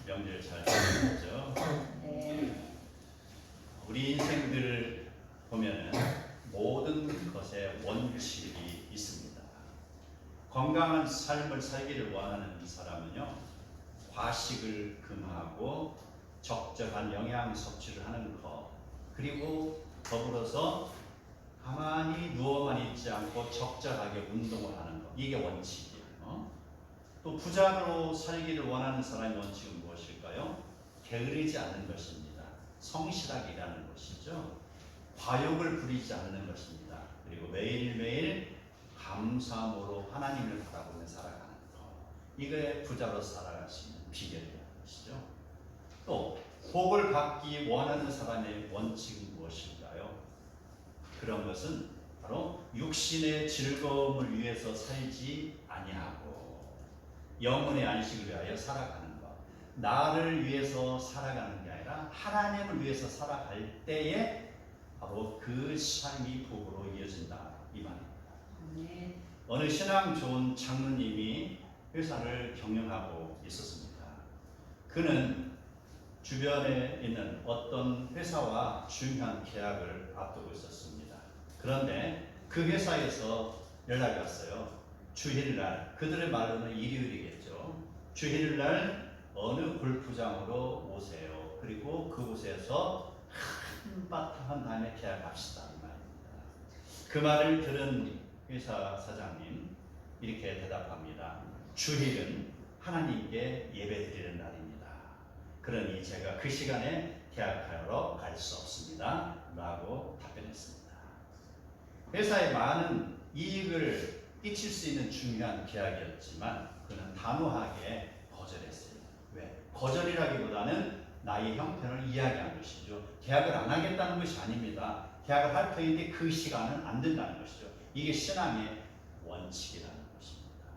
명절 잘 지내셨죠? 네. 우리 인생들 보면은 모든 것에 원칙이 있습니다. 건강한 삶을 살기를 원하는 사람은요, 과식을 금하고 적절한 영양 섭취를 하는 것, 그리고 더불어서 가만히 누워만 있지 않고 적절하게 운동을 하는 것, 이게 원칙이에요. 또 부자로 살기를 원하는 사람의 원칙은 무엇일까요? 게으르지 않는 것입니다. 성실하게 일하는 것이죠. 과욕을 부리지 않는 것입니다. 그리고 매일매일 감사함으로 하나님을 바라보며 살아가는 것, 이게 부자로 살아갈 수 있는 비결이라는 것이죠. 또 복을 받기 원하는 사람의 원칙은 무엇일까요? 그런 것은 바로 육신의 즐거움을 위해서 살지 아니하고 영혼의 안식을 위하여 살아가는 것. 나를 위해서 살아가는 게 아니라 하나님을 위해서 살아갈 때에 바로 그 삶이 복으로 이어진다, 이 말입니다. 네. 어느 신앙 좋은 장로님이 회사를 경영하고 있었습니다. 그는 주변에 있는 어떤 회사와 중요한 계약을 앞두고 있었습니다. 그런데 그 회사에서 연락이 왔어요. 주일날, 그들의 말로는 일요일이겠죠. 주일날 어느 골프장으로 오세요. 그리고 그곳에서 한바탕 다음에 계약합시다, 이 말입니다. 그 말을 들은 회사 사장님 이렇게 대답합니다. 주일은 하나님께 예배드리는 날입니다. 그러니 제가 그 시간에 계약하러 갈 수 없습니다, 라고 답변했습니다. 회사에 많은 이익을 끼칠 수 있는 중요한 계약이었지만 그는 단호하게 거절했어요. 왜? 거절이라기보다는 나의 형편을 이야기한 것이죠. 계약을 안 하겠다는 것이 아닙니다. 계약을 할 터인데 그 시간은 안 된다는 것이죠. 이게 신앙의 원칙이라는 것입니다.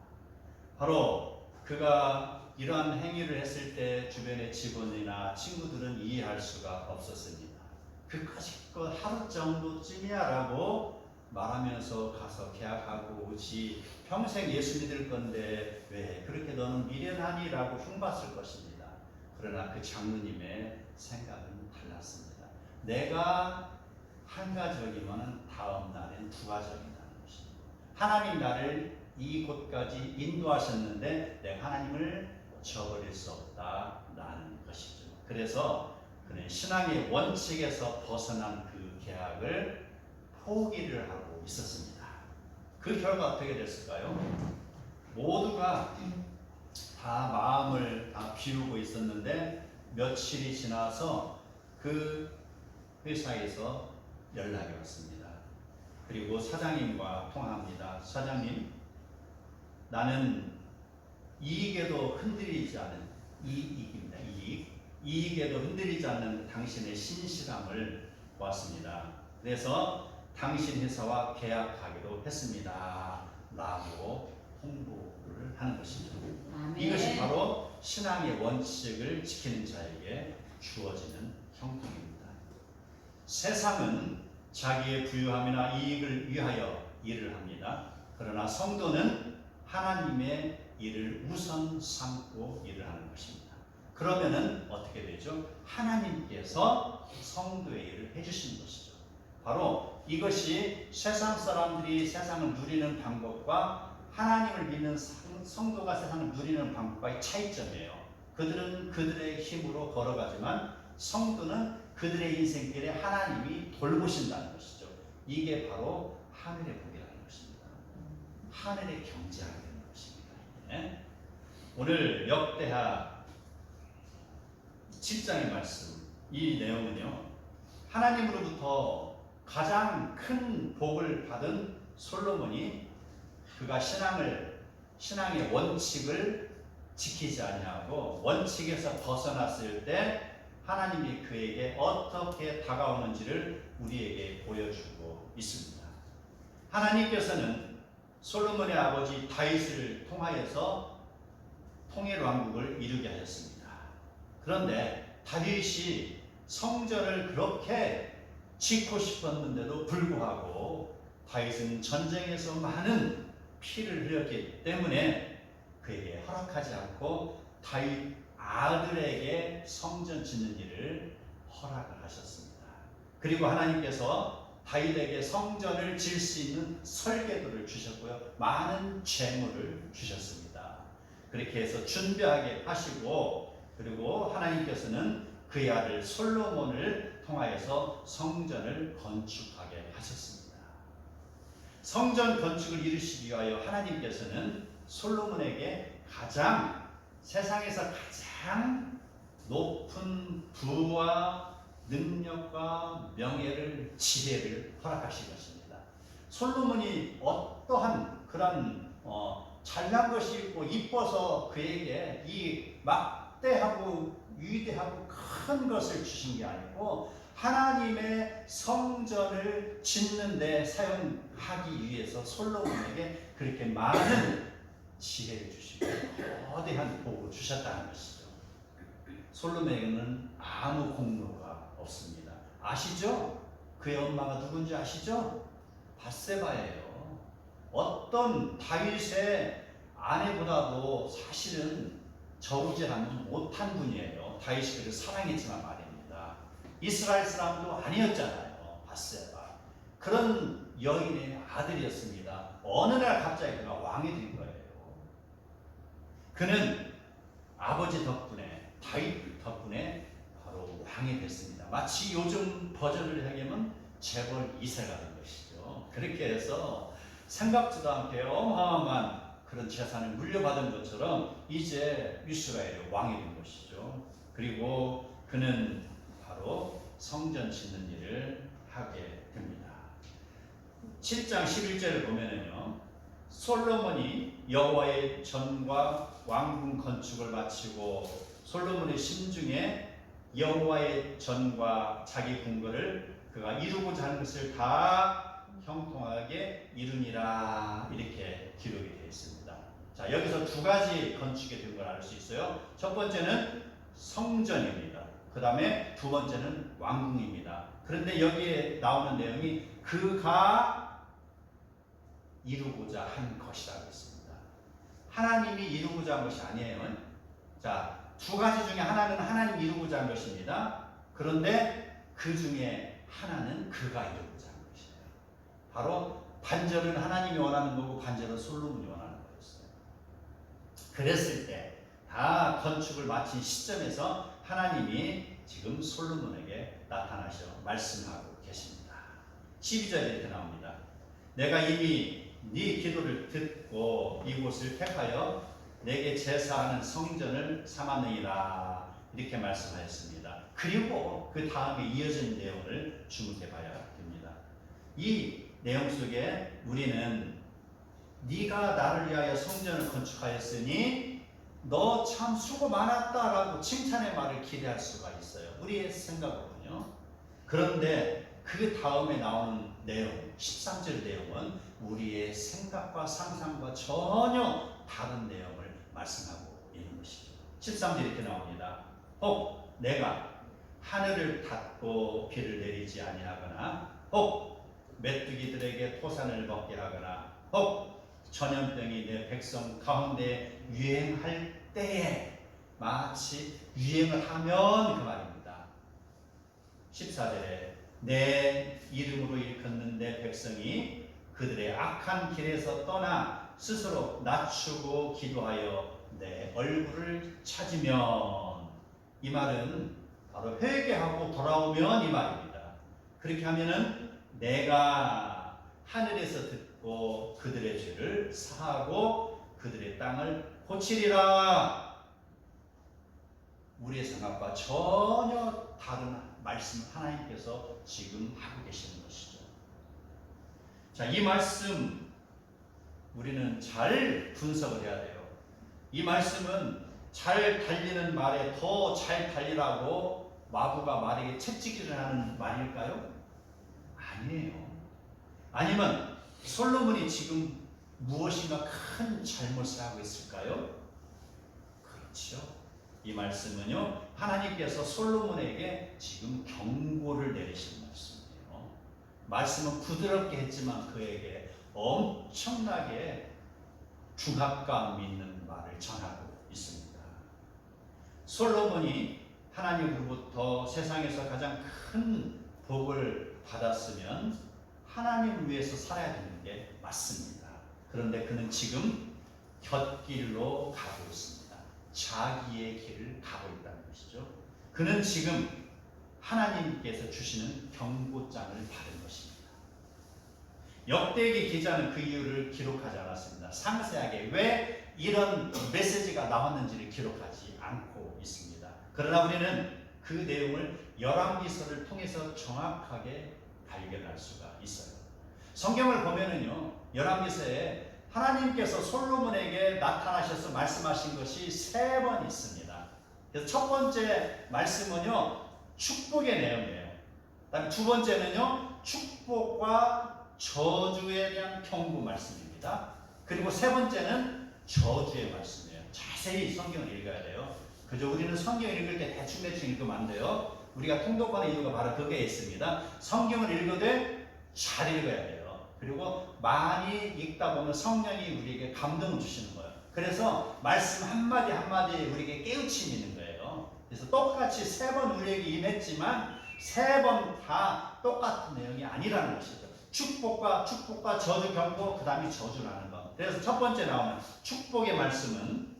바로 그가 이러한 행위를 했을 때 주변의 직원이나 친구들은 이해할 수가 없었습니다. 그까짓 거 하루 정도쯤이야 라고 말하면서 가서 계약하고 오지, 평생 예수 믿을 건데 왜 그렇게 너는 미련하니? 라고 흉봤을 것입니다. 그러나 그 장로님의 생각은 달랐습니다. 내가 한 가족이면 다음 날엔 두 가족이라는 것입니다. 하나님 나를 이곳까지 인도하셨는데 내가 하나님을 저버릴 수 없다라는 것이죠. 그래서 그는 신앙의 원칙에서 벗어난 그 계약을 포기를 하고 있었습니다. 그 결과 어떻게 됐을까요? 모두가 다 마음을 다 비우고 있었는데 며칠이 지나서 그 회사에서 연락이 왔습니다. 그리고 사장님과 통화합니다. 사장님, 나는 이익에도 흔들리지 않은 이익입니다. 이익에도 흔들리지 않는 당신의 신실함을 보았습니다. 그래서 당신 회사와 계약하기로 했습니다, 라고 홍보를 하는 것이죠. 아멘. 이것이 바로 신앙의 원칙을 지키는 자에게 주어지는 형통입니다. 세상은 자기의 부유함이나 이익을 위하여 일을 합니다. 그러나 성도는 하나님의 일을 우선 삼고 일을 하는 것입니다. 그러면은 어떻게 되죠? 하나님께서 성도의 일을 해주시는 것이죠. 바로 이것이 세상 사람들이 세상을 누리는 방법과 하나님을 믿는 성도가 세상을 누리는 방법과의 차이점이에요. 그들은 그들의 힘으로 걸어가지만 성도는 그들의 인생길에 하나님이 돌보신다는 것이죠. 이게 바로 하늘의 복이라는 것입니다. 하늘의 경제하게 되는 것입니다. 네? 오늘 역대하 7장의 말씀, 이 내용은요, 하나님으로부터 가장 큰 복을 받은 솔로몬이 그가 신앙의 원칙을 지키지 아니하고 원칙에서 벗어났을 때 하나님이 그에게 어떻게 다가오는지를 우리에게 보여주고 있습니다. 하나님께서는 솔로몬의 아버지 다윗을 통하여서 통일 왕국을 이루게 하였습니다. 그런데 다윗이 성전을 그렇게 짓고 싶었는데도 불구하고 다윗은 전쟁에서 많은 피를 흘렸기 때문에 그에게 허락하지 않고 다윗 아들에게 성전 짓는 일을 허락을 하셨습니다. 그리고 하나님께서 다윗에게 성전을 지을 수 있는 설계도를 주셨고요. 많은 재물을 주셨습니다. 그렇게 해서 준비하게 하시고, 그리고 하나님께서는 그의 아들 솔로몬을 통하여서 성전을 건축하게 하셨습니다. 성전 건축을 이루시기 위하여 하나님께서는 솔로몬에게 세상에서 가장 높은 부와 능력과 명예를, 지혜를 허락하신 것입니다. 솔로몬이 어떠한 그런 잘난 것이 있고 이뻐서 그에게 이 막대하고 위대하고 큰 것을 주신 게 아니고 하나님의 성전을 짓는 데 사용하기 위해서 솔로몬에게 그렇게 많은 지혜를 주시고 거대한 복을 주셨다는 것이죠. 솔로몬에게는 아무 공로가 없습니다. 아시죠? 그의 엄마가 누군지 아시죠? 밧세바예요. 어떤 다윗의 아내보다도 사실은 저루지않는 못한 분이에요. 다윗이 그를 사랑했지만 말입니다. 이스라엘 사람도 아니었잖아요. 밧세바. 그런 여인의 아들이었습니다. 어느 날 갑자기 그가 왕이 된 거예요. 그는 아버지 덕분에, 다윗 덕분에 바로 왕이 됐습니다. 마치 요즘 버전을 하면 재벌 2세가 된 것이죠. 그렇게 해서 생각지도 않게 어마어마한 그런 재산을 물려받은 것처럼 이제 이스라엘의 왕이 된 것이죠. 그리고 그는 바로 성전 짓는 일을 하게 됩니다. 7장 11절을 보면은요, 솔로몬이 여호와의 전과 왕궁 건축을 마치고 솔로몬의 심중에 여호와의 전과 자기 궁궐을 그가 이루고자 하는 것을 다 형통하게 이루니라, 이렇게 기록이 되어 있습니다. 자, 여기서 두 가지 건축이 된 걸 알 수 있어요. 첫 번째는 성전입니다. 그 다음에 두 번째는 왕궁입니다. 그런데 여기에 나오는 내용이 그가 이루고자 한 것이라고 했습니다. 하나님이 이루고자 한 것이 아니에요. 자, 두 가지 중에 하나는 하나님이 이루고자 한 것입니다. 그런데 그 중에 하나는 그가 이루고자 한 것이에요. 바로 반절은 하나님이 원하는 거고 반절은 솔로몬이 원하는 거였어요. 그랬을 때 다 건축을 마친 시점에서 하나님이 지금 솔로몬에게 나타나셔 말씀하고 계십니다. 12절에 이렇게 나옵니다. 내가 이미 네 기도를 듣고 이곳을 택하여 내게 제사하는 성전을 삼았느니라, 이렇게 말씀하였습니다. 그리고 그 다음에 이어진 내용을 주목해 봐야 됩니다. 이 내용 속에 우리는 네가 나를 위하여 성전을 건축하였으니 너 참 수고 많았다라고 칭찬의 말을 기대할 수가 있어요. 우리의 생각으로는요. 그런데 그 다음에 나오는 내용, 13절 내용은 우리의 생각과 상상과 전혀 다른 내용을 말씀하고 있는 것이죠. 13절 이렇게 나옵니다. 혹 내가 하늘을 닫고 비를 내리지 아니하거나, 혹 메뚜기들에게 토산을 먹게 하거나, 혹 전염병이 내 백성 가운데 유행할 때에, 마치 유행을 하면 그 말입니다. 14절에 내 이름으로 일컫는 내 백성이 그들의 악한 길에서 떠나 스스로 낮추고 기도하여 내 얼굴을 찾으면, 이 말은 바로 회개하고 돌아오면 이 말입니다. 그렇게 하면은 내가 하늘에서 듣고 그들의 죄를 사하고 그들의 땅을 고치리라. 우리의 생각과 전혀 다른 말씀을 하나님께서 지금 하고 계시는 것이죠. 자, 이 말씀 우리는 잘 분석을 해야 돼요. 이 말씀은 잘 달리는 말에 더 잘 달리라고 마부가 말에게 채찍질을 하는 말일까요? 아니에요. 아니면 솔로몬이 지금 무엇인가 큰 잘못을 하고 있을까요? 그렇죠. 이 말씀은요, 하나님께서 솔로몬에게 지금 경고를 내리신 말씀이에요. 말씀은 부드럽게 했지만 그에게 엄청나게 중압감 있는 말을 전하고 있습니다. 솔로몬이 하나님으로부터 세상에서 가장 큰 복을 받았으면 하나님을 위해서 살아야 되는 게 맞습니다. 그런데 그는 지금 곁길로 가고 있습니다. 자기의 길을 가고 있다는 것이죠. 그는 지금 하나님께서 주시는 경고장을 받은 것입니다. 역대기 기자는 그 이유를 기록하지 않았습니다. 상세하게 왜 이런 메시지가 나왔는지를 기록하지 않고 있습니다. 그러나 우리는 그 내용을 열왕기서를 통해서 정확하게 발견할 수가 있어요. 성경을 보면은요, 열왕기서에 하나님께서 솔로몬에게 나타나셔서 말씀하신 것이 3번 있습니다. 그래서 첫 번째 말씀은요, 축복의 내용이에요. 그다음에 두 번째는요, 축복과 저주에 대한 경고 말씀입니다. 그리고 세 번째는 저주의 말씀이에요. 자세히 성경을 읽어야 돼요. 그저 우리는 성경을 읽을 때 대충 읽으면 안 돼요. 우리가 통독하는 이유가 바로 그게 있습니다. 성경을 읽어도 잘 읽어야 돼요. 그리고 많이 읽다 보면 성령이 우리에게 감동을 주시는 거예요. 그래서 말씀 한마디 한마디 우리에게 깨우침이 있는 거예요. 그래서 똑같이 3번 우리에게 임했지만 3번 다 똑같은 내용이 아니라는 것이죠. 축복과 저주 경고, 그 다음에 저주라는 것. 그래서 첫 번째 나오는 축복의 말씀은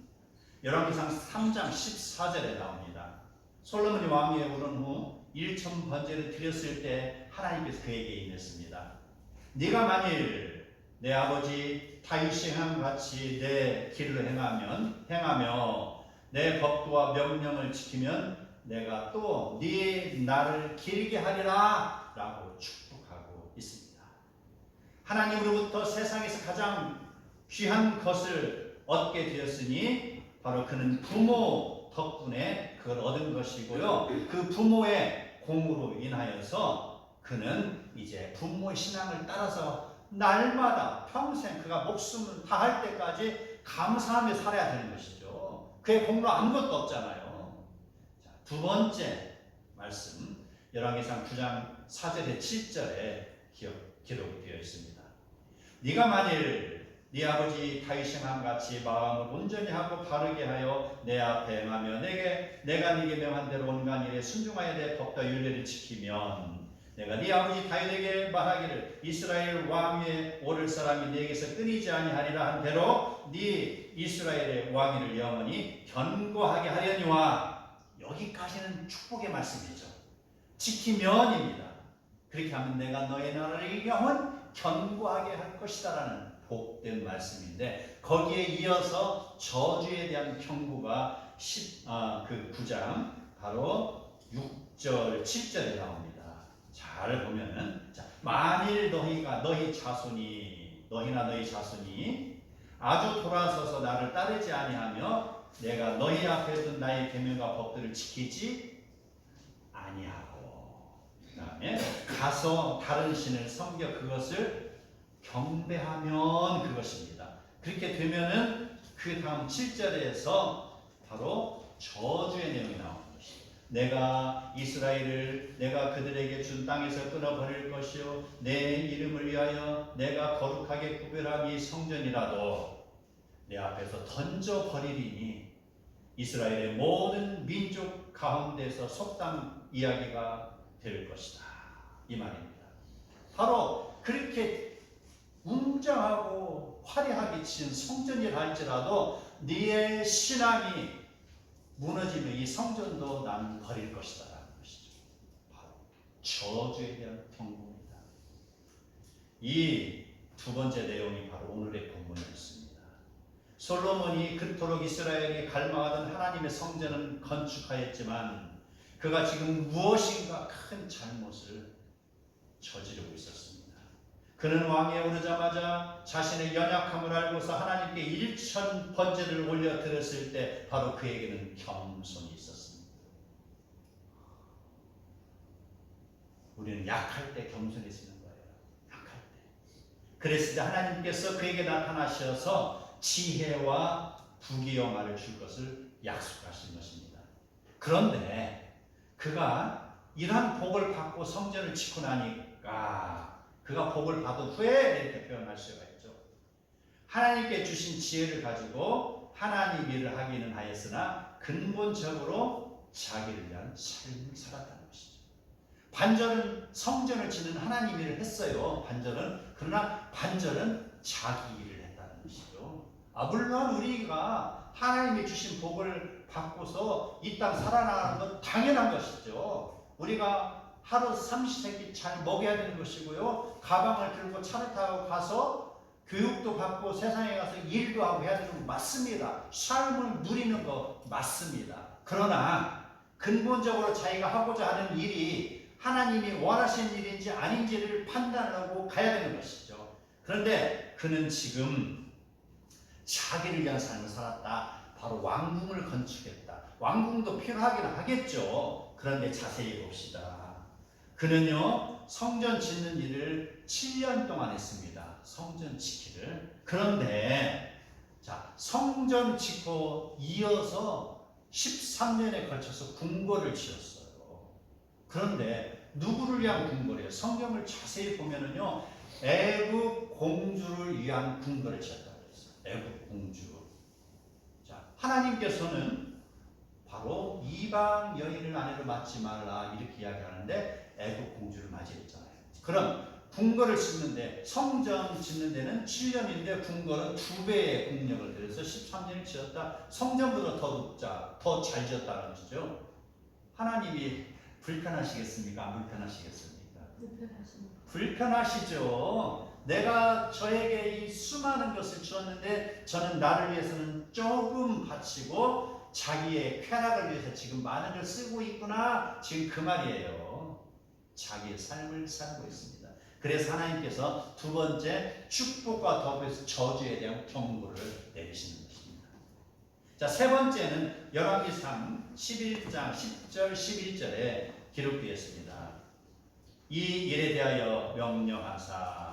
열왕기상 3장 14절에 나옵니다. 솔로몬이 왕위에 오른 후 1천 번제를 드렸을 때 하나님께서 그에게 임했습니다. 네가 만일 내 아버지 다윗이 행한 같이 내 길을 행하며 내 법도와 명령을 지키면 내가 또 네 나를 길게 하리라 라고 축복하고 있습니다. 하나님으로부터 세상에서 가장 귀한 것을 얻게 되었으니 바로 그는 부모 덕분에 그걸 얻은 것이고요. 그 부모의 공으로 인하여서 그는 이제 부모의 신앙을 따라서 날마다 평생 그가 목숨을 다할 때까지 감사하며 살아야 되는 것이죠. 그의 공로 아무것도 없잖아요. 자, 두 번째 말씀 열왕기상 9장 4절에 7절에 기록되어 있습니다. 네가 만일 네 아버지 다윗이 한 같이 마음을 온전히 하고 바르게 하여 내 앞에 행하며 내가 네게 명한 대로 온갖 일에 순종하여 내 법과 율례를 지키면 내가 네 아버지 다윗에게 말하기를 이스라엘 왕위에 오를 사람이 네게서 끊이지 아니하리라 한 대로 네 이스라엘의 왕위를 영원히 견고하게 하려니와. 여기까지는 축복의 말씀이죠. 지키면입니다. 그렇게 하면 내가 너의 나라를 영원 견고하게 할 것이다라는 복된 말씀인데, 거기에 이어서 저주에 대한 경고가 9장 바로 6절 7절에 나옵니다. 잘 보면은 만일 너희나 너희 자손이 아주 돌아서서 나를 따르지 아니하며 내가 너희 앞에 둔 나의 계명과 법들을 지키지 아니하고 그 다음에 가서 다른 신을 섬겨 그것을 경배하면 그것입니다. 그렇게 되면은 그 다음 7절에서 바로 저주의 내용이 나오는 것입니다. 내가 그들에게 준 땅에서 끊어버릴 것이요 내 이름을 위하여 내가 거룩하게 구별한 이 성전이라도 내 앞에서 던져버리리니 이스라엘의 모든 민족 가운데서 속담 이야기가 될 것이다. 이 말입니다. 바로 그렇게 웅장하고 화려하게 친 성전이라 할지라도 네의 신앙이 무너지면 이 성전도 난 버릴 것이다 라는 것이죠. 바로 저주에 대한 경고입니다. 이 두 번째 내용이 바로 오늘의 본문이었습니다. 솔로몬이 그토록 이스라엘이 갈망하던 하나님의 성전은 건축하였지만 그가 지금 무엇인가 큰 잘못을 저지르고 있었습니다. 그는 왕위에 오르자마자 자신의 연약함을 알고서 하나님께 1천 번제를 올려 드렸을 때 바로 그에게는 겸손이 있었습니다. 우리는 약할 때 겸손해지는 거예요. 약할 때. 그랬을 때 하나님께서 그에게 나타나셔서 지혜와 부귀영화를 줄 것을 약속하신 것입니다. 그런데 그가 이러한 복을 받고 성전을 짓고 나니까 그가 복을 받은 후에 이렇게 표현할 수가 있죠. 하나님께 주신 지혜를 가지고 하나님 일을 하기는 하였으나 근본적으로 자기를 위한 삶을 살았다는 것이죠. 반절은 성전을 짓는 하나님이 일을 했어요. 그러나 반절은 자기 일을 했다는 것이죠. 물론 우리가 하나님이 주신 복을 받고서 이 땅 살아나가는 건 당연한 것이죠. 우리가 하루 삼시세끼 잘 먹여야 되는 것이고요. 가방을 들고 차를 타고 가서 교육도 받고 세상에 가서 일도 하고 해야 되는 거 맞습니다. 삶을 누리는 거 맞습니다. 그러나 근본적으로 자기가 하고자 하는 일이 하나님이 원하시는 일인지 아닌지를 판단하고 가야 되는 것이죠. 그런데 그는 지금 자기를 위한 삶을 살았다. 바로 왕궁을 건축했다. 왕궁도 필요하긴 하겠죠. 그런데 자세히 봅시다. 그는요, 성전 짓는 일을 7년 동안 했습니다. 성전 짓기를. 그런데 성전 짓고 이어서 13년에 걸쳐서 궁궐을 지었어요. 그런데 누구를 위한 궁궐이에요? 성경을 자세히 보면은요, 애굽 공주를 위한 궁궐을 지었다고 했어요. 애굽 공주. 하나님께서는 바로 이방 여인을 아내로 맞지 말라 이렇게 이야기하는데 애굽 공주를 맞이했잖아요. 그럼 궁궐을 짓는데 성전 짓는 데는 7년인데 궁궐은 2배의 공력을 들여서 13년을 지었다. 성전보다 더 잘 지었다는 것이죠. 하나님이 불편하시겠습니까? 안 불편하시겠습니까? 불편하시죠. 내가 저에게 이 수많은 것을 주었는데 저는 나를 위해서는 조금 바치고 자기의 쾌락을 위해서 지금 많은 걸 쓰고 있구나. 지금 그 말이에요. 자기의 삶을 살고 있습니다. 그래서 하나님께서 두 번째 축복과 더불어서 저주에 대한 경고를 내리시는 것입니다. 세 번째는 열왕기상 11장 10절 11절에 기록되어 있습니다. 이 일에 대하여 명령하사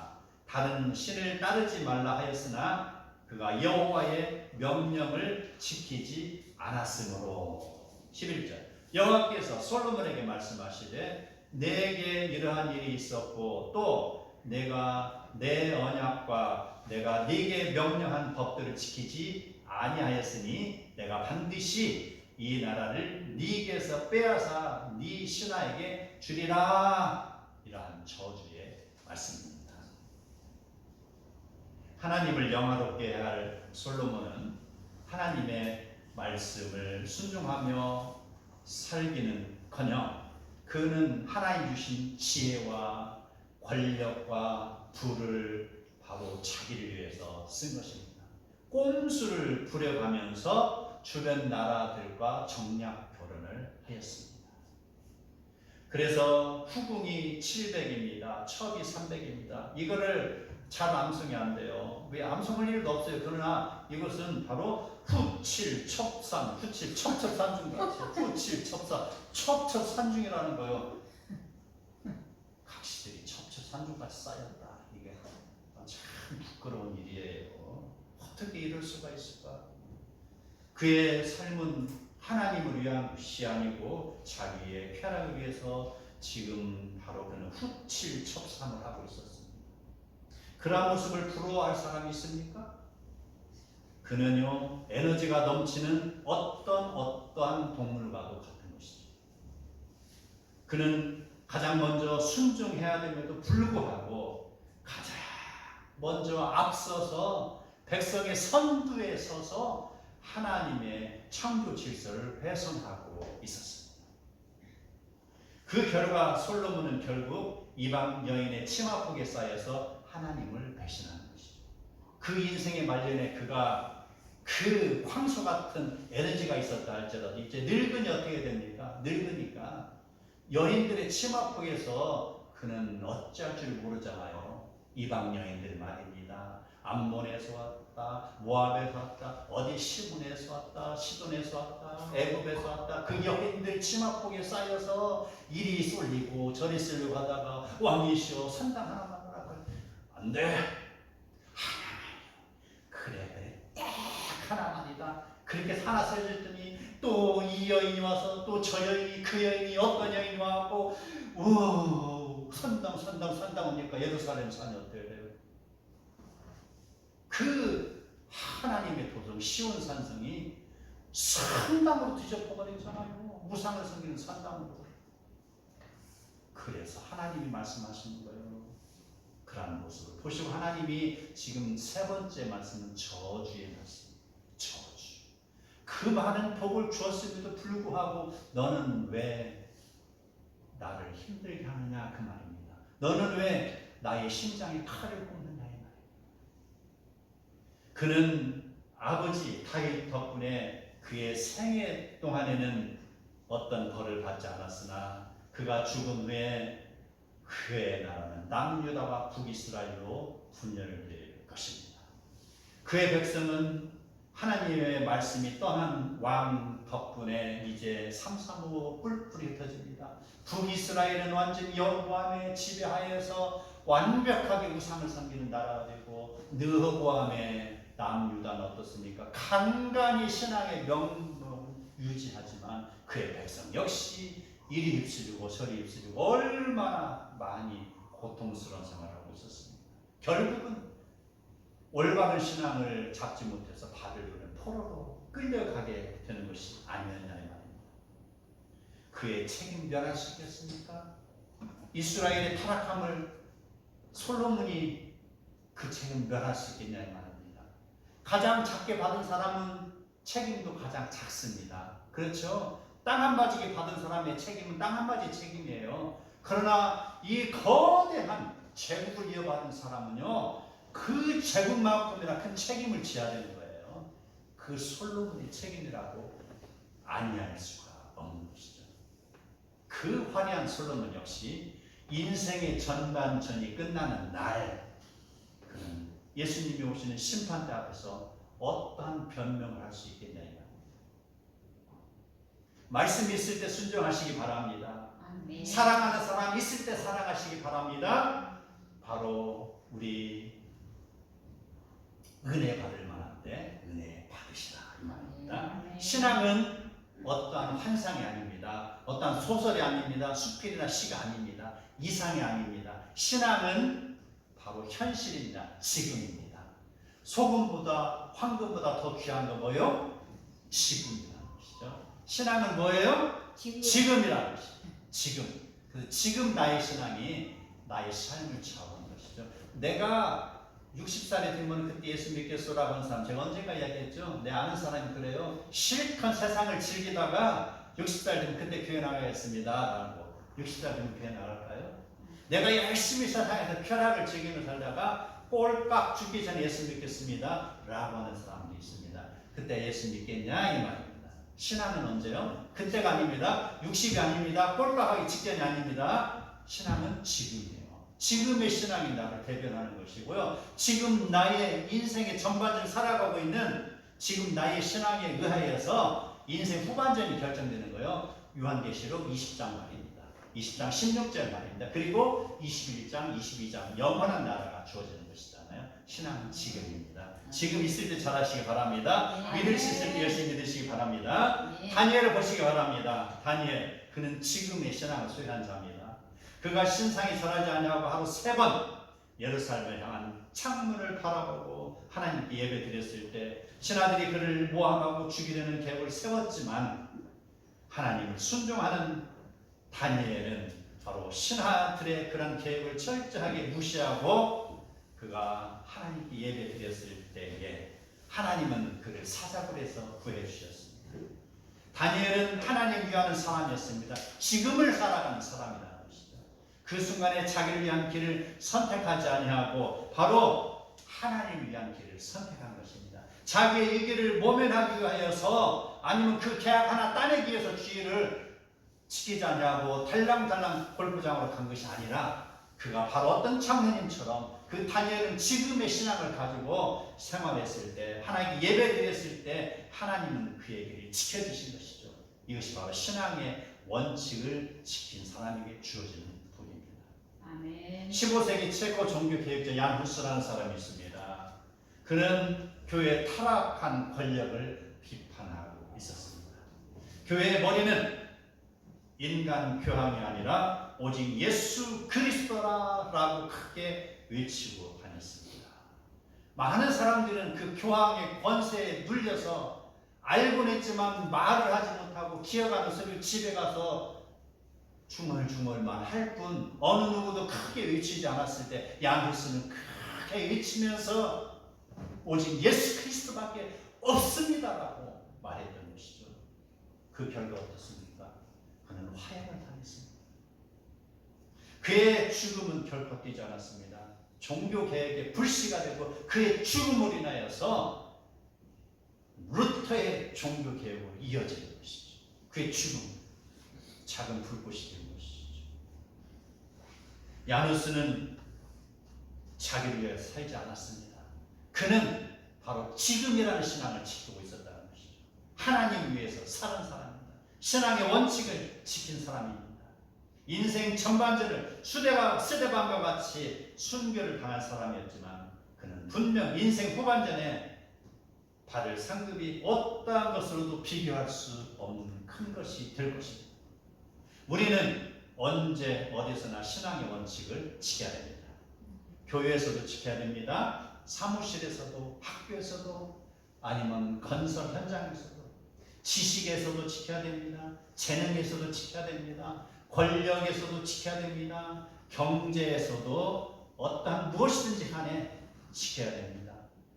다른 신을 따르지 말라 하였으나 그가 여호와의 명령을 지키지 않았으므로. 11절 여호와께서 솔로몬에게 말씀하시되 내게 이러한 일이 있었고 또 내가 내 언약과 내가 네게 명령한 법들을 지키지 아니하였으니 내가 반드시 이 나라를 네게서 빼앗아 네 신하에게 주리라. 이러한 저주의 말씀입니다. 하나님을 영화롭게 할 솔로몬은 하나님의 말씀을 순종하며 살기는커녕 그는 하나님 주신 지혜와 권력과 부를 바로 자기를 위해서 쓴 것입니다. 꼼수를 부려가면서 주변 나라들과 정략 교련을 하였습니다. 그래서 후궁이 700입니다. 첩이 300입니다. 이거를 잘 암송이 안 돼요. 왜 암송할 일도 없어요. 그러나 이것은 바로 후칠첩산, 후칠첩첩산중 같이 후칠첩산, 첩첩산중이라는 거예요. 각시들이 첩첩산중같이 쌓였다. 이게 참 부끄러운 일이에요. 어떻게 이럴 수가 있을까? 그의 삶은 하나님을 위한 것이 아니고 자기의 쾌락을 위해서 지금 바로 그는 후칠첩산을 하고 있었습니다. 그러한 모습을 부러워할 사람이 있습니까? 그는요, 에너지가 넘치는 어떠한 동물과도 같은 것이죠. 그는 가장 먼저 순종해야 됨에도 불구하고 가장 먼저 앞서서 백성의 선두에 서서 하나님의 창조 질서를 훼손하고 있었습니다. 그 결과 솔로몬은 결국 이방 여인의 치마폭에 쌓여서 하나님을 배신하는 것이죠. 그 인생의 말년에 그가 그 황소 같은 에너지가 있었다 할지라도 이제 늙으니 어떻게 됩니까? 늙으니까 여인들의 치마폭에서 그는 어찌할 줄 모르잖아요. 이방 여인들 말입니다. 암몬에서 왔다, 모압에서 왔다, 어디 시분에서 왔다, 시돈에서 왔다, 애굽에서 왔다. 그 여인들 치마폭에 쌓여서 이리 쏠리고 저리 쏠리고 하다가 왕이시여 산당 하나만 하라. 안 돼. 그래 딱 하나만이다. 그렇게 하나 써줬더니 또 이 여인이 와서 또 저 여인이 그 여인이 어떤 여인이 와갖고 산당 오니까 예루살렘 산이 어때요? 그 하나님의 도성 시온 산성이 산당으로 뒤져버리잖아요. 우상을 섬기는 산당으로. 그래서 하나님이 말씀하시는 거예요. 그러한 모습을 보시고 하나님이 지금 세 번째 말씀은 저주의 말씀. 저주. 그 많은 복을 주었음에도 불구하고 너는 왜 나를 힘들게 하느냐 그 말입니다. 너는 왜 나의 심장에 칼을 꼽느냐 이 말입니다. 그는 아버지 다윗 덕분에 그의 생애 동안에는 어떤 벌을 받지 않았으나 그가 죽은 후에 그의 나라는 남유다와 북이스라엘로 분열을 될 것입니다. 그의 백성은 하나님의 말씀이 떠난 왕 덕분에 이제 삼삼오오 뿔뿔이 흩어집니다. 북이스라엘은 완전히 여호와의 지배하에서 완벽하게 우상을 섬기는 나라가 되고 느헤보암의 남유다는 어떻습니까? 간간히 신앙의 명분 유지하지만 그의 백성 역시 이리 휩쓸리고 저리 휩쓸리고 얼마나 많이 고통스러운 생활을 하고 있었습니다. 결국은 올바른 신앙을 잡지 못해서 바벨론의 포로로 끌려가게 되는 것이 아니었냐 이 말입니다. 그의 책임 멸할 수 있겠습니까? 이스라엘의 타락함을 솔로몬이 그 책임 멸할 수 있겠냐 이 말입니다. 가장 작게 받은 사람은 책임도 가장 작습니다. 그렇죠? 땅 한 바지게 받은 사람의 책임은 땅 한 바지 책임이에요. 그러나 이 거대한 제국을 이어받은 사람은요, 그 제국만큼이나 큰 책임을 져야 되는 거예요. 그 솔로몬의 책임이라고 아니할 수가 없는 것이죠. 그 화려한 솔로몬 역시 인생의 전반전이 끝나는 날, 그는 예수님이 오시는 심판대 앞에서 어떠한 변명을 할 수 있겠냐 이 말입니다. 말씀이 있을 때 순종하시기 바랍니다. 아멘. 사랑하는 사람 있을 때 사랑하시기 바랍니다. 바로 우리 은혜 받을 만한데 은혜 받으시라 이 말입니다. 아멘. 신앙은 어떠한 환상이 아닙니다. 어떠한 소설이 아닙니다. 수필이나 시가 아닙니다. 이상이 아닙니다. 신앙은 바로 현실입니다. 지금입니다. 소금보다 황금보다 더 귀한 거 뭐예요? 지금이라는 것이죠. 신앙은 뭐예요? 지금이라는 것이죠. 지금. 그 지금 나의 신앙이 나의 삶을 차오는 것이죠. 내가 60살이 되면 그때 예수 믿겠소라고 하는 사람, 제가 언젠가 이야기했죠. 내 아는 사람이 그래요. 실컷 세상을 즐기다가 60살 되면 그때 교회 나가겠습니다 라고. 60살 되면 교회 나갈까요? 내가 열심히 세상에서 쾌락을 즐기며 살다가 꼴깍 죽기 전에 예수 믿겠습니다 라고 하는 사람도 있습니다. 그때 예수 믿겠냐 이 말입니다. 신앙은 언제요? 그때가 아닙니다. 60이 아닙니다. 꼴깍하기 직전이 아닙니다. 신앙은 지금이에요. 지금의 신앙이 나를 대변하는 것이고요. 지금 나의 인생의 전반전을 살아가고 있는 지금 나의 신앙에 의하여서 인생 후반전이 결정되는 거예요. 요한계시록 20장 말입니다. 20장 16절 말입니다. 그리고 21장, 22장 영원한 나라가 주어지는 것이잖아요. 신앙은 지금입니다. 지금 있을 때 잘하시기 바랍니다. 믿을 수 있을 때 열심히 믿으시기 바랍니다. 다니엘을 보시기 바랍니다. 다니엘, 그는 지금의 신앙을 소유한 자입니다. 그가 신상이 전하지 않냐고 하루 3번 예루살렘을 향한 창문을 바라보고 하나님께 예배 드렸을 때 신하들이 그를 모함하고 죽이려는 계획을 세웠지만 하나님을 순종하는 다니엘은 바로 신하들의 그런 계획을 철저하게 무시하고 그가 하나님께 예배 드렸을 때에 하나님은 그를 사자굴 해서 구해 주셨습니다. 다니엘은 하나님 위하는 사람이었습니다. 지금을 살아가는 사람이라는 것이죠. 그 순간에 자기를 위한 길을 선택하지 아니하고 바로 하나님을 위한 길을 선택한 것입니다. 자기의 이기를 모면하기 위하여서 아니면 그 계약 하나 따내기 위해서 주의를 지키지 않냐고 달랑달랑 골프장으로 간 것이 아니라 그가 바로 어떤 장로님처럼 그 다니엘은 지금의 신앙을 가지고 생활했을 때 하나님께 예배드렸을 때 하나님은 그의 길을 지켜주신 것이죠. 이것이 바로 신앙의 원칙을 지킨 사람에게 주어지는 복입니다. 아멘. 15세기 체코 종교개혁자 얀 후스라는 사람이 있습니다. 그는 교회의 타락한 권력을 비판하고 있었습니다. 교회의 머리는 인간 교황이 아니라 오직 예수 그리스도라라고 크게 외치고 다녔습니다. 많은 사람들은 그 교황의 권세에 눌려서 알고는 했지만 말을 하지 못하고 기어가는 소리를 집에 가서 중얼중얼만 할 뿐 어느 누구도 크게 외치지 않았을 때 야누스는 크게 외치면서 오직 예수 그리스도밖에 없습니다라고 말했던 것이죠. 그 결과 어떻습니까? 그는 화형을 당했습니다. 그의 죽음은 결코 뛰지 않았습니다. 종교개혁의 불씨가 되고 그의 죽음으로 인하여서 루터의 종교개혁으로 이어지는 것이죠. 그의 죽음, 작은 불꽃이 된 것이죠. 야누스는 자기를 위해 살지 않았습니다. 그는 바로 지금이라는 신앙을 지키고 있었다는 것이죠. 하나님 위해서 사는 사람입니다. 신앙의 원칙을 지킨 사람입니다. 인생 전반전을 스데반과 같이 순교를 당한 사람이었지만 그는 분명 인생 후반전에 받을 상급이 어떠한 것으로도 비교할 수 없는 큰 것이 될 것입니다. 우리는 언제 어디서나 신앙의 원칙을 지켜야 됩니다. 교회에서도 지켜야 됩니다. 사무실에서도, 학교에서도, 아니면 건설 현장에서도, 지식에서도 지켜야 됩니다. 재능에서도 지켜야 됩니다. 권력에서도 지켜야 됩니다. 경제에서도 어떠한 무엇이든지 간에 지켜야 됩니다.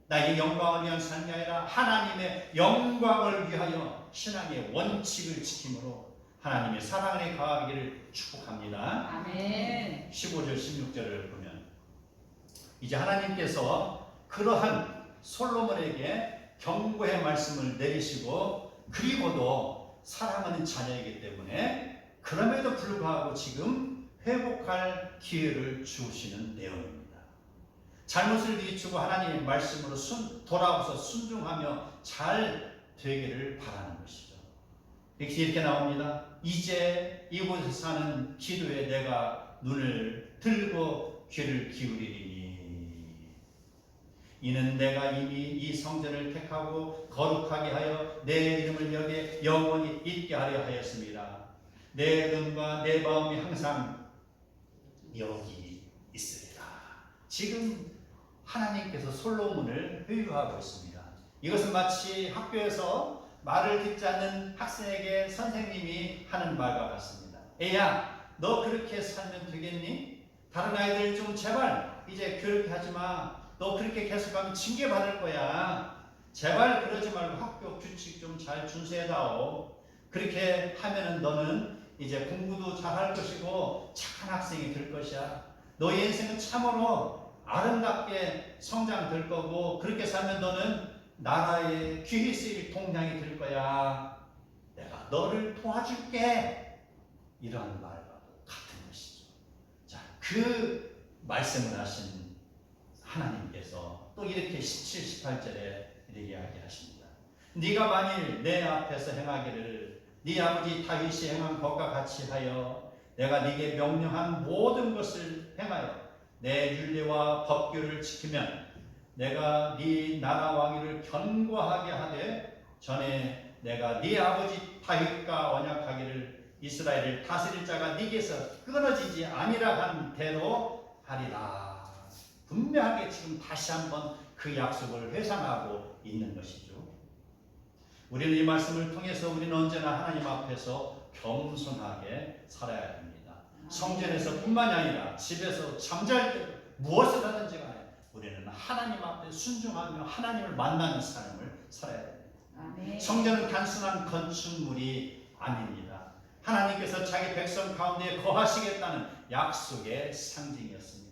나의 영광을 위한 삶이 아니라 하나님의 영광을 위하여 신앙의 원칙을 지킴으로 하나님의 사랑 안에 거하기를 축복합니다. 아멘. 15절 16절을 보면 이제 하나님께서 그러한 솔로몬에게 경고의 말씀을 내리시고 그리고도 사랑하는 자녀이기 때문에 그럼에도 불구하고 지금 회복할 기회를 주시는 내용입니다. 잘못을 비추고 하나님의 말씀으로 돌아와서 순종하며 잘 되기를 바라는 것이죠. 이렇게 나옵니다. 이제 이곳에서 하는 기도에 내가 눈을 들고 귀를 기울이리니 이는 내가 이미 이 성전을 택하고 거룩하게 하여 내 이름을 여기에 영원히 있게 하려 하였습니다. 내 눈과 내 마음이 항상 여기 있으리라. 지금 하나님께서 솔로몬을 회유하고 있습니다. 이것은 마치 학교에서 말을 듣지 않는 학생에게 선생님이 하는 말과 같습니다. 애야, 너 그렇게 살면 되겠니? 다른 아이들 좀 제발 이제 그렇게 하지 마. 너 그렇게 계속하면 징계받을 거야. 제발 그러지 말고 학교 규칙 좀 잘 준수해다오. 그렇게 하면은 너는 이제 공부도 잘할 것이고 착한 학생이 될 것이야. 너의 인생은 참으로 아름답게 성장될 거고 그렇게 살면 너는 나라의 귀히 쓰일 동량이 될 거야. 내가 너를 도와줄게. 이런 말과도 같은 것이죠. 자, 그 말씀을 하신 하나님께서 또 이렇게 17, 18절에 이렇게 이야기하십니다. 네가 만일 내 앞에서 행하기를 네 아버지 다윗이 행한 것과 같이 하여 내가 네게 명령한 모든 것을 행하여 내 율례와 법규를 지키면 내가 네 나라 왕위를 견고하게 하되 전에 내가 네 아버지 다윗과 언약하기를 이스라엘을 다스릴 자가 네게서 끊어지지 아니라 한 대로 하리라. 분명하게 지금 다시 한번 그 약속을 회상하고 있는 것이죠. 우리는 이 말씀을 통해서 우리는 언제나 하나님 앞에서 겸손하게 살아야 됩니다. 성전에서 뿐만이 아니라 집에서 잠잘 때 무엇을 하든지 간에 우리는 하나님 앞에 순종하며 하나님을 만나는 삶을 살아야 됩니다. 아멘. 성전은 단순한 건축물이 아닙니다. 하나님께서 자기 백성 가운데 거하시겠다는 약속의 상징이었습니다.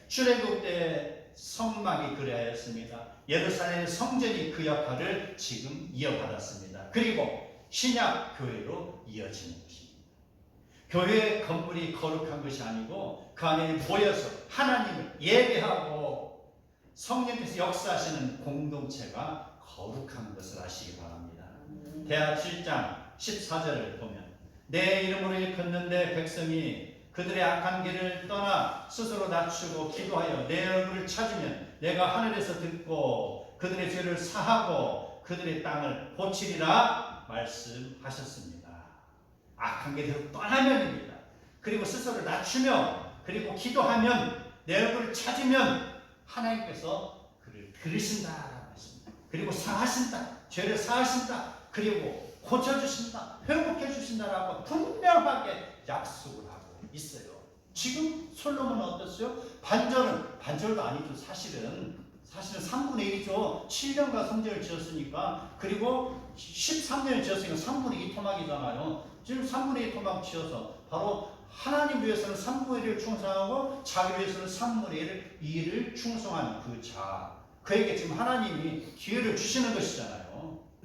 출애굽 때 성막이 그리하였습니다. 예루살렘 성전이 그 역할을 지금 이어받았습니다. 그리고 신약 교회로 이어지는 것입니다. 교회 건물이 거룩한 것이 아니고 그 안에 모여서 하나님을 예배하고 성령께서 역사하시는 공동체가 거룩한 것을 아시기 바랍니다. 대하 7장 14절을 보면 내 이름으로 일컫는 내 백성이 그들의 악한 길을 떠나 스스로 낮추고 기도하여 내 얼굴을 찾으면 내가 하늘에서 듣고 그들의 죄를 사하고 그들의 땅을 고치리라 말씀하셨습니다. 악한 길을 떠나면입니다. 그리고 스스로를 낮추며 그리고 기도하면 내 얼굴을 찾으면 하나님께서 그를 들으신다라고 했습니다. 그리고 사하신다. 죄를 사하신다. 그리고 고쳐주신다. 회복해주신다라고 분명하게 약속을 하고 있어요. 지금 솔로몬은 어땠어요? 반절도 아니죠. 사실은 3분의 1이죠. 7년간 성전을 지었으니까. 그리고 13년을 지었으니까 3분의 2 토막이잖아요. 지금 3분의 2 토막 지어서 바로 하나님 위해서는 3분의 1을 충성하고 자기 위해서는 3분의 1을 충성한 그 자. 그에게 지금 하나님이 기회를 주시는 것이잖아요.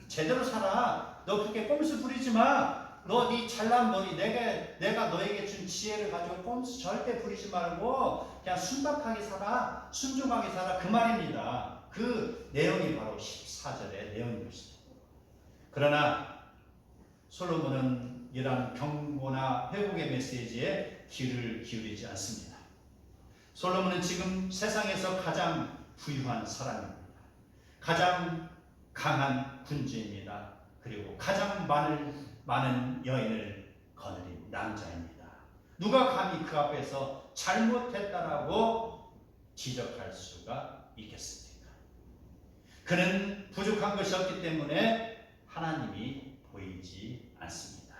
제대로 살아. 너 그렇게 꼼수 부리지 마. 너 네 잘난 머리 내가 너에게 준 지혜를 가지고 꼼수 절대 부리지 말고 그냥 순박하게 살아. 순종하게 살아. 그 말입니다. 그 내용이 바로 14절의 내용인 것이죠. 그러나 솔로몬은 이러한 경고나 회복의 메시지에 귀를 기울이지 않습니다. 솔로몬은 지금 세상에서 가장 부유한 사람입니다. 가장 강한 군주입니다. 그리고 가장 많은 여인을 거느린 남자입니다. 누가 감히 그 앞에서 잘못했다라고 지적할 수가 있겠습니까? 그는 부족한 것이 없기 때문에 하나님이 보이지 않습니다.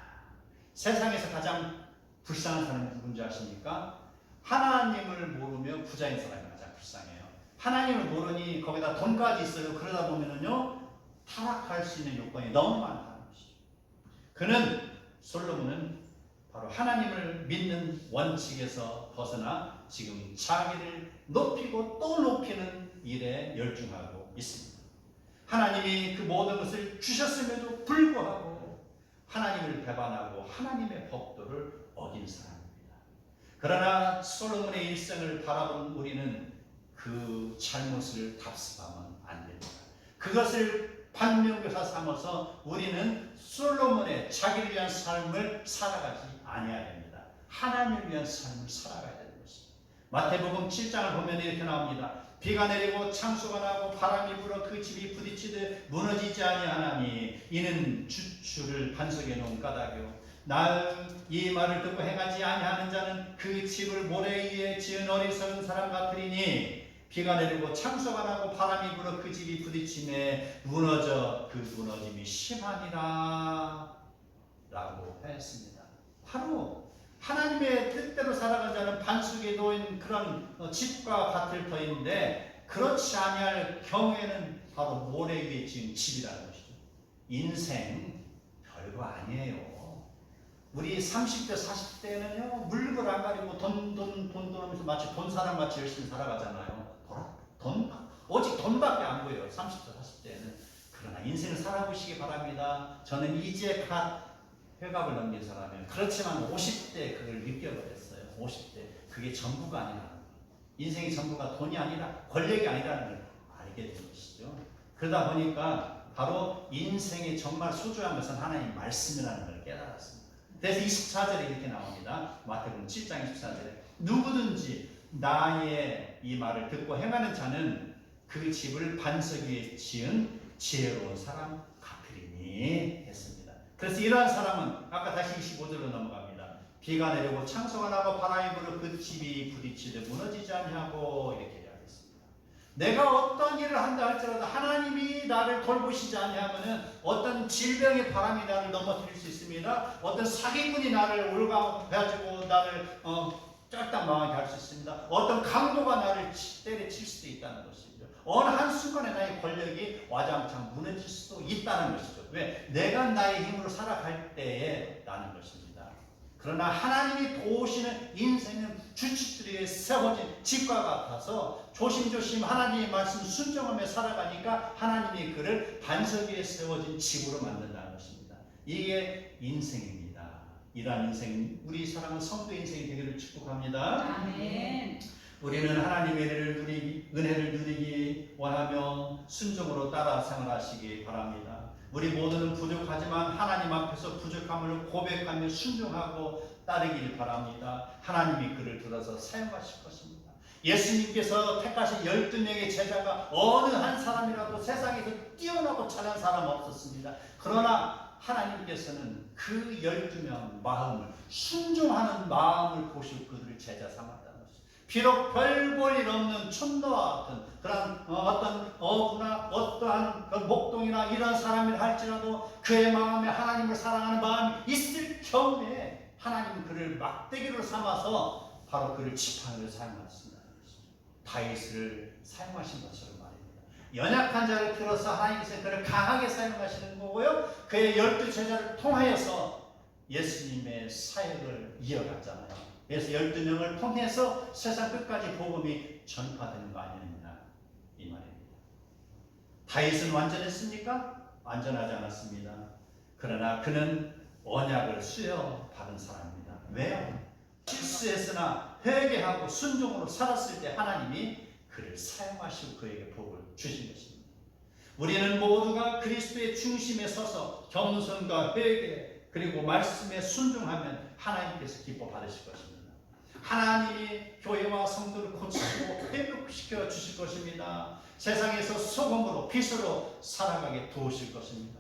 세상에서 가장 불쌍한 사람이 누군지 아십니까? 하나님을 모르며 부자인 사람이 가장 불쌍해요. 하나님을 모르니 거기다 돈까지 있어요. 그러다 보면은요 타락할 수 있는 요건이 너무 많다는 것이죠. 솔로몬은 바로 하나님을 믿는 원칙에서 벗어나 지금 자기를 높이고 또 높이는 일에 열중하고 있습니다. 하나님이 그 모든 것을 주셨음에도 불구하고 하나님을 배반하고 하나님의 법도를 어긴 사람입니다. 그러나 솔로몬의 일생을 바라본 우리는 그 잘못을 답습하면 안 됩니다. 그것을 반면교사 삼아서 우리는 솔로몬의 자기를 위한 삶을 살아가지 아니해야 됩니다. 하나님을 위한 삶을 살아가야 되는 것입니다. 마태복음 7장을 보면 이렇게 나옵니다. 비가 내리고 창수가 나고 바람이 불어 그 집이 부딪히듯 무너지지 아니하나니 이는 주추를 반석에 놓은 까닭이요 이 말을 듣고 행하지 아니하는 자는 그 집을 모래 위에 지은 어리석은 사람 같으리니 비가 내리고 창수가 나고 바람이 불어 그 집이 부딪힘에 무너져 그 무너짐이 심하니라 라고 했습니다. 바로 하나님의 뜻대로 살아가는 자는 반석에 놓인 그런 집과 같을 터인데 그렇지 아니할 경우에는 바로 모래 위에 지은 집이라는 것이죠. 인생 별거 아니에요. 우리 30대 40대는요 물불 안 가리고 돈 하면서 마치 돈 사람 같이 열심히 살아가잖아요. 오직 돈밖에 안 보여요. 30대 40대는. 그러나 인생을 살아보시기 바랍니다. 저는 이제 회갑을 넘긴 사람이에요. 그렇지만 50대 그걸 느껴버렸어요. 50대 그게 전부가 아니라 인생의 전부가 돈이 아니라 권력이 아니라는 걸 알게 된 것이죠. 그러다 보니까 바로 인생의 정말 소중한 것은 하나님 말씀이라는 걸 깨달았습니다. 그래서 24절에 이렇게 나옵니다. 마태복음 7장 24절에 누구든지 나의 이 말을 듣고 행하는 자는 그 집을 반석 위에 지은 지혜로운 사람 같으리니 했습니다. 그래서 이러한 사람은 아까 다시 25절로 넘어갑니다. 비가 내리고 창소가 나고 바람이 불어 그 집이 부딪히듯 무너지지 아니하고 이렇게 이야기했습니다. 내가 어떤 일을 한다 할지라도 하나님이 나를 돌보시지 아니하면은 어떤 질병의 바람이 나를 넘어뜨릴 수 있습니다. 어떤 사기꾼이 나를 올가가지고 나를 쫄딱 망하게 할 수 있습니다. 어떤 강도가 나를 때려칠 수도 있다는 것이죠. 어느 한순간에 나의 권력이 와장창 무너질 수도 있다는 것이죠. 왜? 내가 나의 힘으로 살아갈 때에 라는 것입니다. 그러나 하나님이 도우시는 인생은 주춧돌 위에 세워진 집과 같아서 조심조심 하나님의 말씀 순종하며 살아가니까 하나님이 그를 반석 위에 세워진 집으로 만든다는 것입니다. 이게 인생입니다. 이러한 인생, 우리 사랑하는 성도 인생이 되기를 축복합니다. 아멘. 우리는 하나님의 은혜를 누리기 원하며 순종으로 따라 생활하시기 바랍니다. 우리 모두는 부족하지만 하나님 앞에서 부족함을 고백하며 순종하고 따르길 바랍니다. 하나님이 그를 들어서 사용하실 것입니다. 예수님께서 택하신 12명의 제자가 어느 한 사람이라도 세상에서 뛰어나고 잘난 사람 없었습니다. 그러나 하나님께서는 그 12명 마음을 순종하는 마음을 보시고 그들을 제자 삼았다는 것입니다. 비록 별 볼 일 없는 촌노와 같은 그런 어떤 어부나 어떠한 그 목동이나 이런 사람이라 할지라도 그의 마음에 하나님을 사랑하는 마음이 있을 경우에 하나님은 그를 막대기로 삼아서 바로 그를 지팡이로 사용하셨습니다. 다윗을 사용하신 것처럼 말입니다. 연약한 자를 들어서 하나님께서 그를 강하게 사용하시는 거고요. 그의 12 제자를 통하여서 예수님의 사역을 이어갔잖아요. 그래서 12명을 통해서 세상 끝까지 복음이 전파되는 거 아니냐 이 말입니다. 다윗은 완전했습니까? 완전하지 않았습니다. 그러나 그는 언약을 수여받은 사람입니다. 왜요? 실수했으나 회개하고 순종으로 살았을 때 하나님이 그를 사용하시고 그에게 복을 주신 것입니다. 우리는 모두가 그리스도의 중심에 서서 겸손과 회개 그리고 말씀에 순종하면 하나님께서 기뻐 받으실 것입니다. 하나님이 교회와 성도를 고치고 회복시켜 주실 것입니다. 세상에서 소금으로 빛으로 살아가게 도우실 것입니다.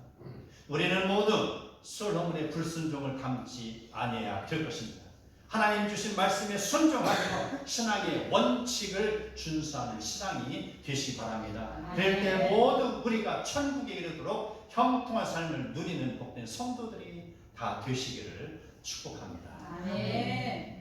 우리는 모두 솔로몬의 불순종을 담지 아니해야 될 것입니다. 하나님 주신 말씀에 순종하며 신앙의 원칙을 준수하는 신앙이 되시기 바랍니다. 그럴 때 모두 우리가 천국에 이르도록 형통한 삶을 누리는 복된 성도들이 다 되시기를 축복합니다. 아멘.